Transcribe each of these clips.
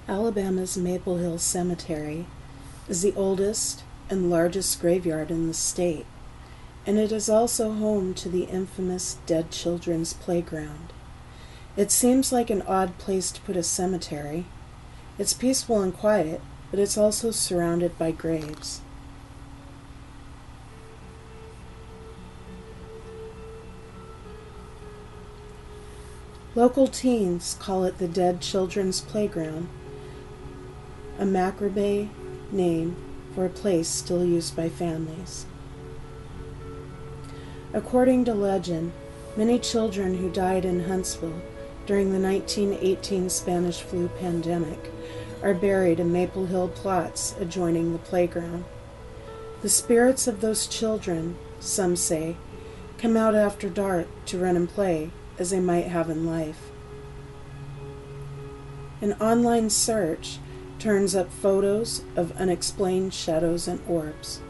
Alabama's Maple Hill Cemetery is the oldest and largest graveyard in the state, and it is also home to the infamous Dead Children's Playground. It seems like an odd place to put a cemetery. It's peaceful and quiet, but it's also surrounded by graves. Local teens call it the Dead Children's Playground, a macabre name for a place still used by families. According to legend, many children who died in Huntsville during the 1918 Spanish flu pandemic are buried in Maple Hill plots adjoining the playground. The spirits of those children, some say, come out after dark to run and play as they might have in life. An online search turns up photos of unexplained shadows and orbs.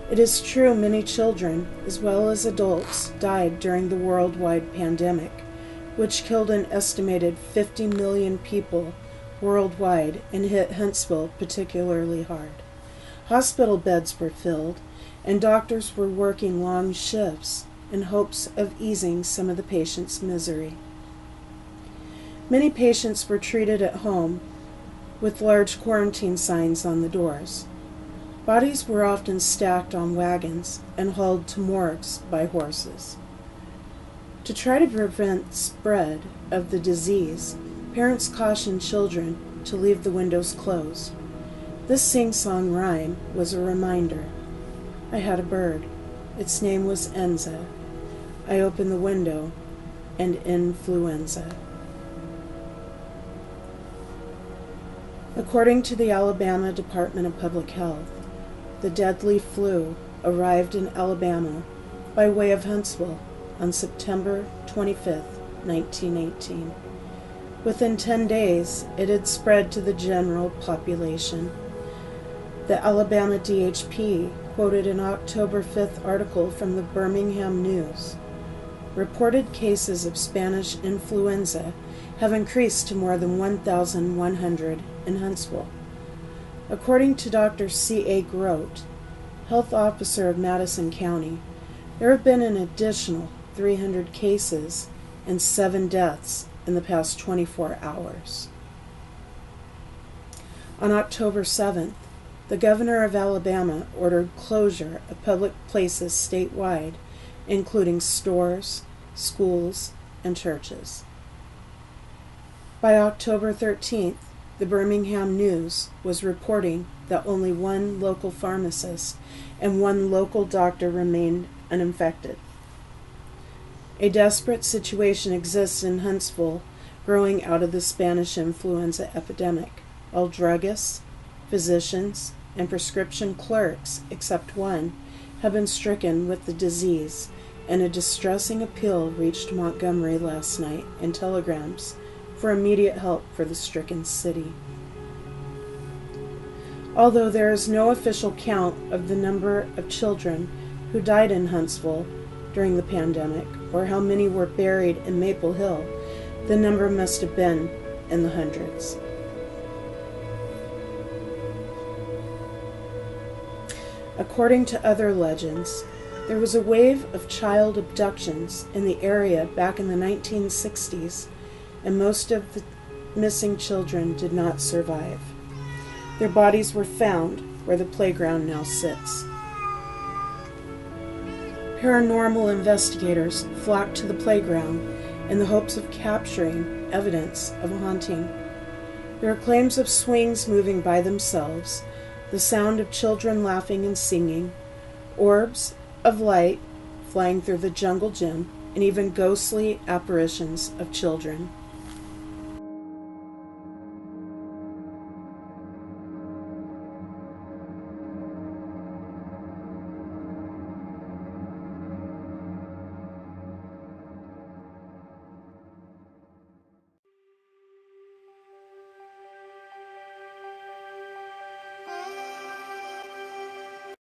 It is true many children, as well as adults, died during the worldwide pandemic, which killed an estimated 50 million people worldwide and hit Huntsville particularly hard. Hospital beds were filled, and doctors were working long shifts in hopes of easing some of the patients' misery. Many patients were treated at home with large quarantine signs on the doors. Bodies were often stacked on wagons and hauled to morgues by horses. To try to prevent spread of the disease, parents cautioned children to leave the windows closed. This sing-song rhyme was a reminder. I had a bird. Its name was Enza. I opened the window, and influenza. According to the Alabama Department of Public Health, the deadly flu arrived in Alabama by way of Huntsville on September 25, 1918. Within 10 days, it had spread to the general population. The Alabama DHP quoted an October 5th article from the Birmingham News. Reported cases of Spanish influenza have increased to more than 1,100 in Huntsville. According to Dr. C.A. Grote, health officer of Madison County, there have been an additional 300 cases and 7 deaths in the past 24 hours. On October 7th, the governor of Alabama ordered closure of public places statewide, including stores, schools, and churches. By October 13th, the Birmingham News was reporting that only one local pharmacist and one local doctor remained uninfected. A desperate situation exists in Huntsville growing out of the Spanish influenza epidemic. All druggists, physicians, and prescription clerks, except one, have been stricken with the disease, and a distressing appeal reached Montgomery last night in telegrams for immediate help for the stricken city. Although there is no official count of the number of children who died in Huntsville during the pandemic, or how many were buried in Maple Hill, the number must have been in the hundreds. According to other legends, there was a wave of child abductions in the area back in the 1960s, and most of the missing children did not survive. Their bodies were found where the playground now sits. Paranormal investigators flocked to the playground in the hopes of capturing evidence of a haunting. There are claims of swings moving by themselves, the sound of children laughing and singing, orbs of light flying through the jungle gym, and even ghostly apparitions of children.